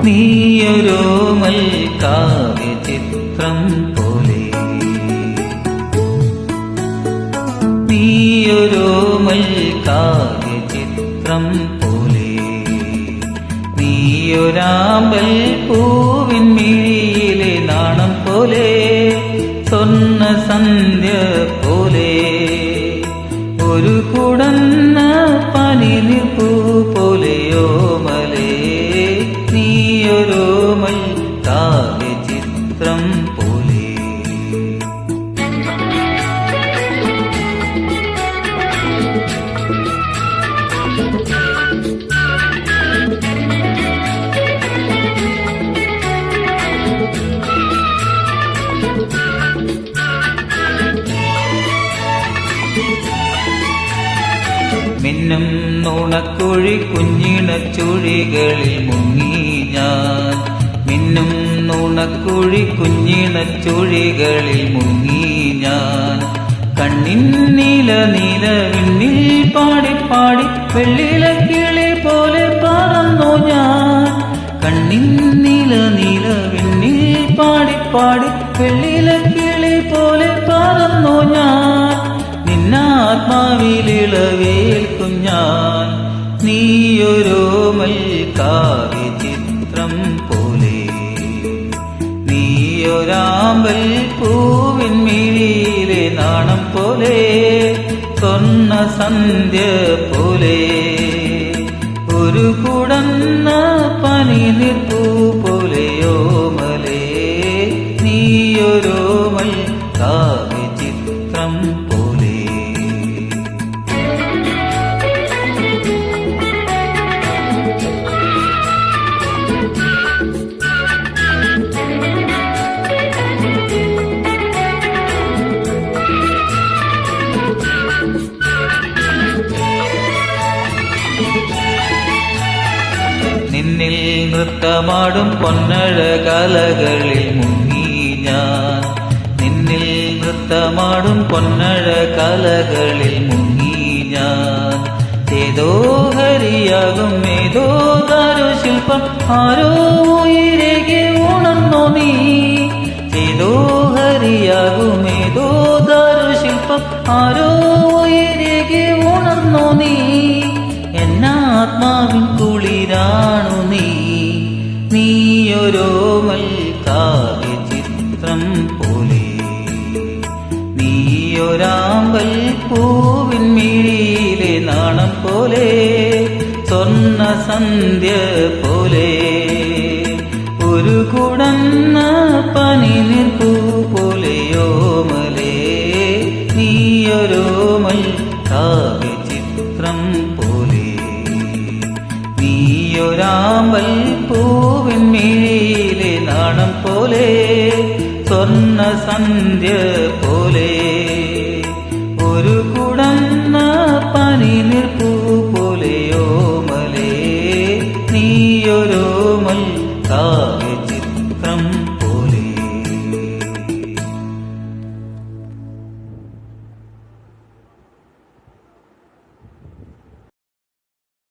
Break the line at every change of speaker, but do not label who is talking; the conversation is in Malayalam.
നീയൊരോമൽ കാവ്യചിത്രം പോലെ, നീയൊരോമൽ കാവ്യചിത്രം പോലെ, നീയൊരാമ്പൽ പൂവിൻ മിഴിയിലെ നാണം പോലെ, സ്വർണ്ണ സന്ധ്യ പോലെ, ഒരു കുടന്ന പനിനീർപ്പൂ പോലെയോമലേ, നീയൊരോമൽ കാവ്യചിത്രം പോലെ. മിന്നും നുണക്കുഴി കുഞ്ഞിണച്ചുഴികളിൽ മുങ്ങി ഞാൻ, മിന്നും നുണക്കുഴി കുഞ്ഞിണച്ചുഴികളിൽ മുങ്ങി ഞാൻ, കണ്ണിൻ നീല നീല വിണ്ണിൽ പാടി പാടി വെള്ളില കിളി പോലെ പറന്നു ഞാൻ, കണ്ണിൻ നീല നീല വിണ്ണിൽ പാടി പാടി വെള്ളില കിളി പോലെ പറന്നു ഞാൻ, നിന്നാത്മാവിലിളവേൽക്കും ഞാൻ, നീയൊരോമൽ കാവ്യചിത്രം പോലെ, നീയൊരാമ്പൽ പൂവിൻ മിഴിയിലെ നാണം പോലെ, സ്വർണ്ണ സന്ധ്യ പോലെ, ഒരു കുടന്ന പനിനീർപ്പൂ പോലെയോമലേ, നീയൊരോമൽ കാവ്യചിത്രം പോലെ. നിന്നിൽ നൃത്തമാടും പൊന്നഴ കലകളിൽ മുങ്ങി ഞാൻ, നിന്നിൽ നൃത്തമാടും പൊന്നഴ കലകളിൽ മുങ്ങി ഞാൻ, ഏതോ ഹരിയാകും ഏതോ ദാരുശില്പം ആരോ ഉയരേകെ ഉണർന്നോ നീ, ഏതോ ഹരിയാകും ഏതോ ദാരുശില്പം ആരോ ഉയരേകെ ഉണർന്നോ നീ, എന്നാത്മാവിൻ കുളിരാണു നീ, നീയൊരോമൽ കാവ്യചിത്രം പോലെ, നീയൊരാമ്പൽ പൂവിൻ മിഴിയിലെ നാണം പോലെ, സ്വർണ്ണ സന്ധ്യ പോലെ, ഒരു കുടന്ന പനിനീർപ്പൂ പോലെയോമലേ, നീയൊരോമൽ കാവ്യചിത്രം പോലെ, നീയൊരാമ്പൽ പൂവിൻ മിഴിയിലെ നാണം പോലെ, സ്വർണ്ണ സന്ധ്യ